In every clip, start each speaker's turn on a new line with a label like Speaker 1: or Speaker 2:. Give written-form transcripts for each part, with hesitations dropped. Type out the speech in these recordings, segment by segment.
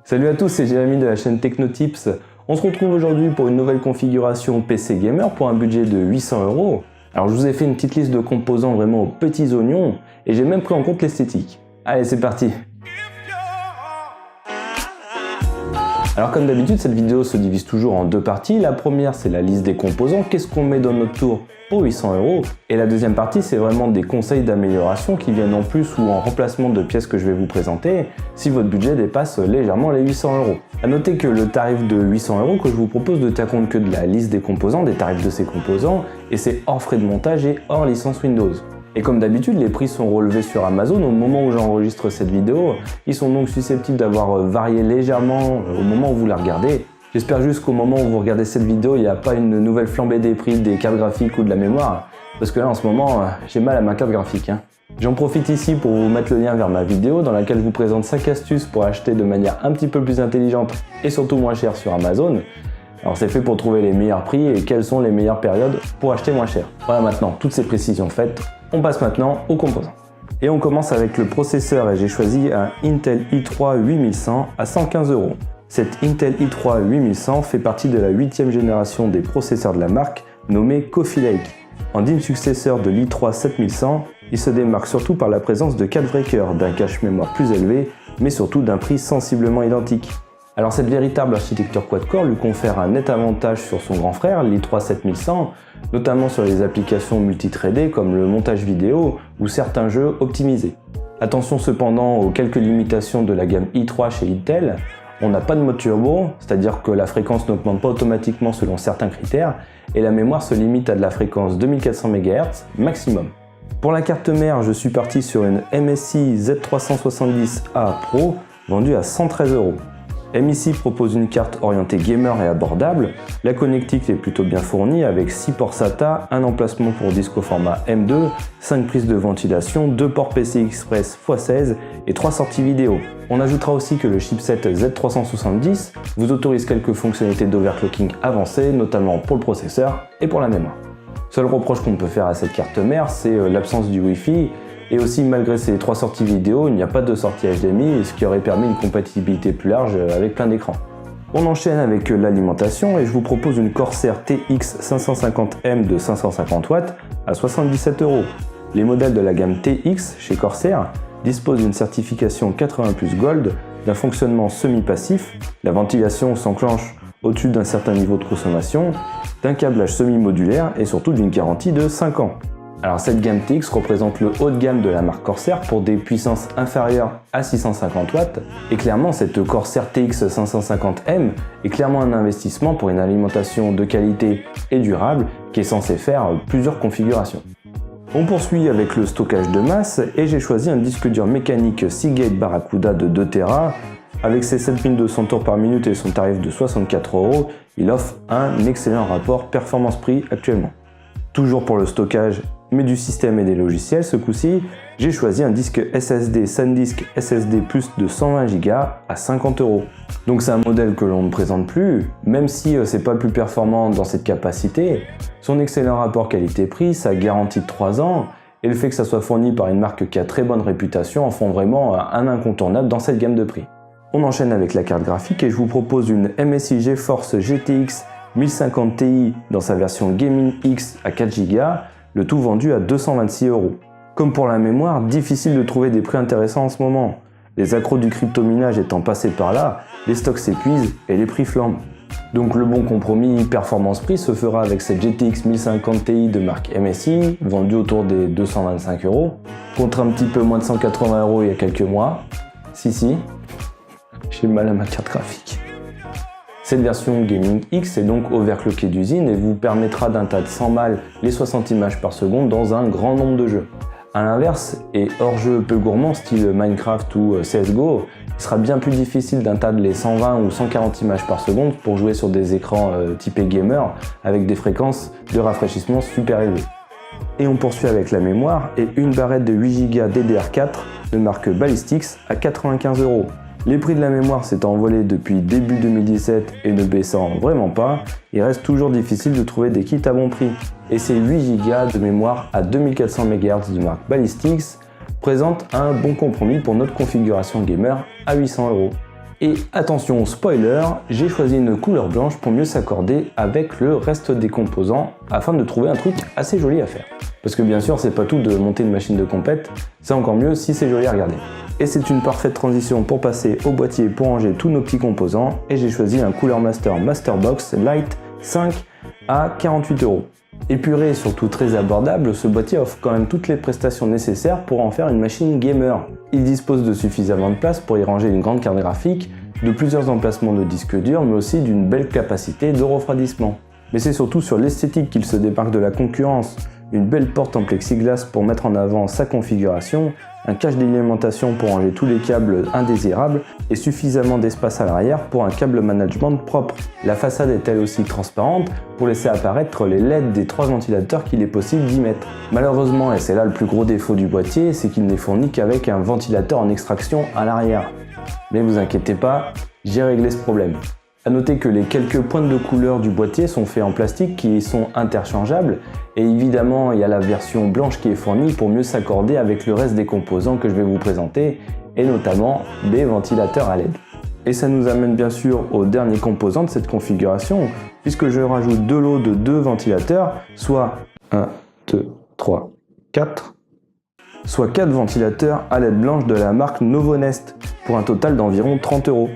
Speaker 1: Salut à tous, c'est Jérémy de la chaîne Technotips. On se retrouve aujourd'hui pour une nouvelle configuration PC Gamer pour un budget de 800 €. Alors je vous ai fait une petite liste de composants vraiment aux petits oignons et j'ai même pris en compte l'esthétique. Allez, c'est parti! Alors comme d'habitude, cette vidéo se divise toujours en deux parties. La première, c'est la liste des composants, qu'est-ce qu'on met dans notre tour pour 800 €. Et la deuxième partie, c'est vraiment des conseils d'amélioration qui viennent en plus ou en remplacement de pièces que je vais vous présenter si votre budget dépasse légèrement les 800 €. A noter que le tarif de 800 € que je vous propose ne tient compte que de la liste des composants, des tarifs de ces composants, et c'est hors frais de montage et hors licence Windows. Et comme d'habitude, les prix sont relevés sur Amazon au moment où j'enregistre cette vidéo. Ils sont donc susceptibles d'avoir varié légèrement au moment où vous la regardez. J'espère juste qu'au moment où vous regardez cette vidéo, il n'y a pas une nouvelle flambée des prix des cartes graphiques ou de la mémoire. Parce que là, en ce moment, j'ai mal à ma carte graphique. J'en profite ici pour vous mettre le lien vers ma vidéo dans laquelle je vous présente 5 astuces pour acheter de manière un petit peu plus intelligente et surtout moins chère sur Amazon. Alors c'est fait pour trouver les meilleurs prix et quelles sont les meilleures périodes pour acheter moins cher. Voilà, maintenant toutes ces précisions faites, on passe maintenant aux composants. Et on commence avec le processeur et j'ai choisi un Intel i3 8100 à 115 €. Cet Intel i3 8100 fait partie de la 8e génération des processeurs de la marque nommé Coffee Lake. En digne successeur de l'i3 7100, il se démarque surtout par la présence de 4 vrais cœurs, d'un cache mémoire plus élevé, mais surtout d'un prix sensiblement identique. Alors cette véritable architecture quad-core lui confère un net avantage sur son grand frère, l'i3 7100, notamment sur les applications multithreadées comme le montage vidéo ou certains jeux optimisés. Attention cependant aux quelques limitations de la gamme i3 chez Intel. On n'a pas de mode turbo, c'est-à-dire que la fréquence n'augmente pas automatiquement selon certains critères, et la mémoire se limite à de la fréquence 2400 MHz maximum. Pour la carte mère, je suis parti sur une MSI Z370A Pro vendue à 113 €. MSI propose une carte orientée gamer et abordable, la connectique est plutôt bien fournie avec 6 ports SATA, un emplacement pour disque au format M2, 5 prises de ventilation, 2 ports PCI Express x16 et 3 sorties vidéo. On ajoutera aussi que le chipset Z370 vous autorise quelques fonctionnalités d'overclocking avancées, notamment pour le processeur et pour la mémoire. Seul reproche qu'on peut faire à cette carte mère, c'est l'absence du Wi-Fi. Et aussi, malgré ces 3 sorties vidéo, il n'y a pas de sortie HDMI, ce qui aurait permis une compatibilité plus large avec plein d'écrans. On enchaîne avec l'alimentation et je vous propose une Corsair TX 550M de 550 watts à 77 €. Les modèles de la gamme TX chez Corsair disposent d'une certification 80+ Gold, d'un fonctionnement semi-passif, la ventilation s'enclenche au-dessus d'un certain niveau de consommation, d'un câblage semi-modulaire et surtout d'une garantie de 5 ans. Alors cette gamme TX représente le haut de gamme de la marque Corsair pour des puissances inférieures à 650 watts et clairement cette Corsair TX 550M est clairement un investissement pour une alimentation de qualité et durable qui est censée faire plusieurs configurations. On poursuit avec le stockage de masse et j'ai choisi un disque dur mécanique Seagate Barracuda de 2 Tera. Avec ses 7200 tours par minute et son tarif de 64 €, il offre un excellent rapport performance-prix actuellement. Toujours pour le stockage, mais du système et des logiciels, ce coup-ci, j'ai choisi un disque SSD SanDisk SSD Plus de 120 Go à 50 €. Donc c'est un modèle que l'on ne présente plus, même si c'est pas le plus performant dans cette capacité, son excellent rapport qualité-prix, sa garantie de 3 ans, et le fait que ça soit fourni par une marque qui a très bonne réputation en font vraiment un incontournable dans cette gamme de prix. On enchaîne avec la carte graphique et je vous propose une MSI GeForce GTX 1050 Ti dans sa version Gaming X à 4 Go, le tout vendu à 226 €. Comme pour la mémoire, difficile de trouver des prix intéressants en ce moment. Les accros du crypto-minage étant passés par là, les stocks s'épuisent et les prix flambent. Donc le bon compromis performance-prix se fera avec cette GTX 1050 Ti de marque MSI, vendue autour des 225 €, contre un petit peu moins de 180 € il y a quelques mois. Si, j'ai mal à ma carte graphique. Cette version Gaming X est donc overclockée d'usine et vous permettra d'atteindre sans mal les 60 images par seconde dans un grand nombre de jeux. A l'inverse, et hors jeu peu gourmand style Minecraft ou CSGO, il sera bien plus difficile d'atteindre les 120 ou 140 images par seconde pour jouer sur des écrans typés gamer avec des fréquences de rafraîchissement super élevées. Et on poursuit avec la mémoire et une barrette de 8 Go DDR4 de marque Ballistix à 95 €. Les prix de la mémoire s'étant envolés depuis début 2017 et ne baissant vraiment pas, il reste toujours difficile de trouver des kits à bon prix. Et ces 8 Go de mémoire à 2400 MHz de marque Ballistix présentent un bon compromis pour notre configuration gamer à 800 €. Et attention spoiler, j'ai choisi une couleur blanche pour mieux s'accorder avec le reste des composants afin de trouver un truc assez joli à faire. Parce que bien sûr c'est pas tout de monter une machine de compète, c'est encore mieux si c'est joli à regarder. Et c'est une parfaite transition pour passer au boîtier pour ranger tous nos petits composants et j'ai choisi un Cooler Master Masterbox Lite 5 à 48 €. Épuré et surtout très abordable, ce boîtier offre quand même toutes les prestations nécessaires pour en faire une machine gamer. Il dispose de suffisamment de place pour y ranger une grande carte graphique, de plusieurs emplacements de disques durs, mais aussi d'une belle capacité de refroidissement. Mais c'est surtout sur l'esthétique qu'il se démarque de la concurrence. Une belle porte en plexiglas pour mettre en avant sa configuration, un cache d'alimentation pour ranger tous les câbles indésirables et suffisamment d'espace à l'arrière pour un câble management propre. La façade est elle aussi transparente pour laisser apparaître les LED des 3 ventilateurs qu'il est possible d'y mettre. Malheureusement, et c'est là le plus gros défaut du boîtier, c'est qu'il n'est fourni qu'avec un ventilateur en extraction à l'arrière. Mais vous inquiétez pas, j'ai réglé ce problème. A noter que les quelques pointes de couleur du boîtier sont faits en plastique qui sont interchangeables et évidemment il y a la version blanche qui est fournie pour mieux s'accorder avec le reste des composants que je vais vous présenter et notamment des ventilateurs à LED. Et ça nous amène bien sûr au dernier composant de cette configuration puisque je rajoute 2 lots de 2 ventilateurs, soit 1, 2, 3, 4, soit 4 ventilateurs à LED blanche de la marque Novonest pour un total d'environ 30 €.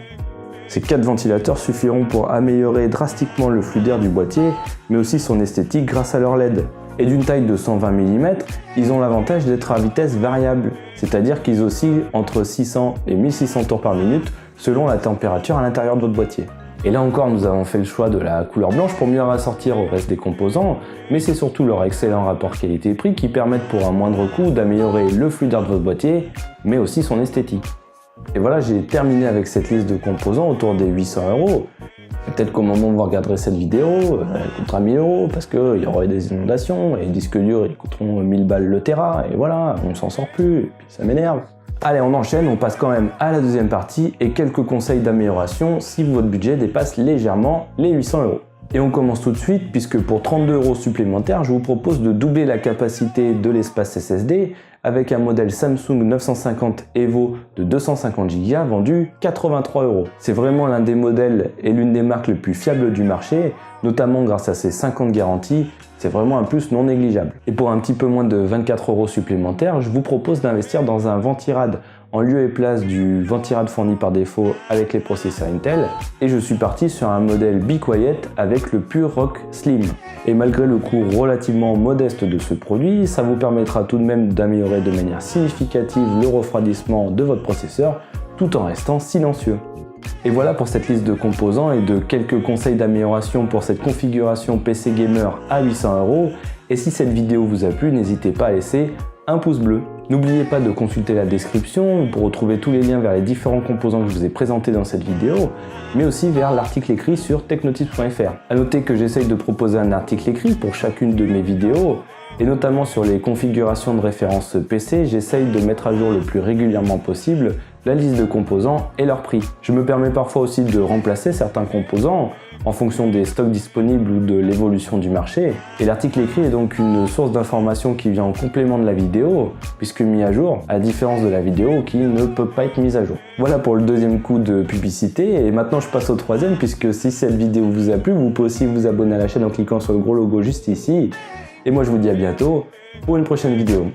Speaker 1: Ces 4 ventilateurs suffiront pour améliorer drastiquement le flux d'air du boîtier, mais aussi son esthétique grâce à leur LED. Et d'une taille de 120 mm, ils ont l'avantage d'être à vitesse variable, c'est-à-dire qu'ils oscillent entre 600 et 1600 tours par minute selon la température à l'intérieur de votre boîtier. Et là encore, nous avons fait le choix de la couleur blanche pour mieux rassortir au reste des composants, mais c'est surtout leur excellent rapport qualité-prix qui permettent pour un moindre coût d'améliorer le flux d'air de votre boîtier, mais aussi son esthétique. Et voilà, j'ai terminé avec cette liste de composants autour des 800 €. Peut-être qu'au moment où vous regarderez cette vidéo, elle coûtera 1000 € parce qu'il y aurait des inondations et les disques durs ils coûteront 1000 balles le Tera et voilà, on s'en sort plus, et puis ça m'énerve. Allez, on enchaîne, on passe quand même à la deuxième partie et quelques conseils d'amélioration si votre budget dépasse légèrement les 800 €. Et on commence tout de suite puisque pour 32 € supplémentaires, je vous propose de doubler la capacité de l'espace SSD avec un modèle Samsung 950 EVO de 250 Go vendu 83 €. C'est vraiment l'un des modèles et l'une des marques les plus fiables du marché, notamment grâce à ses 5 ans de garantie. C'est vraiment un plus non négligeable. Et pour un petit peu moins de 24 € supplémentaires, je vous propose d'investir dans un Ventirad en lieu et place du Ventirad fourni par défaut avec les processeurs Intel. Et je suis parti sur un modèle Be Quiet avec le Pure Rock Slim. Et malgré le coût relativement modeste de ce produit, ça vous permettra tout de même d'améliorer de manière significative le refroidissement de votre processeur tout en restant silencieux. Et voilà pour cette liste de composants et de quelques conseils d'amélioration pour cette configuration PC Gamer à 800 €. Et si cette vidéo vous a plu, n'hésitez pas à laisser un pouce bleu. N'oubliez pas de consulter la description pour retrouver tous les liens vers les différents composants que je vous ai présentés dans cette vidéo, mais aussi vers l'article écrit sur technotips.fr. A noter que j'essaye de proposer un article écrit pour chacune de mes vidéos, et notamment sur les configurations de référence PC, j'essaye de mettre à jour le plus régulièrement possible la liste de composants et leur prix. Je me permets parfois aussi de remplacer certains composants en fonction des stocks disponibles ou de l'évolution du marché. Et l'article écrit est donc une source d'information qui vient en complément de la vidéo, puisque mis à jour, à la différence de la vidéo qui ne peut pas être mise à jour. Voilà pour le deuxième coup de publicité, et maintenant je passe au troisième, puisque si cette vidéo vous a plu, vous pouvez aussi vous abonner à la chaîne en cliquant sur le gros logo juste ici. Et moi je vous dis à bientôt pour une prochaine vidéo.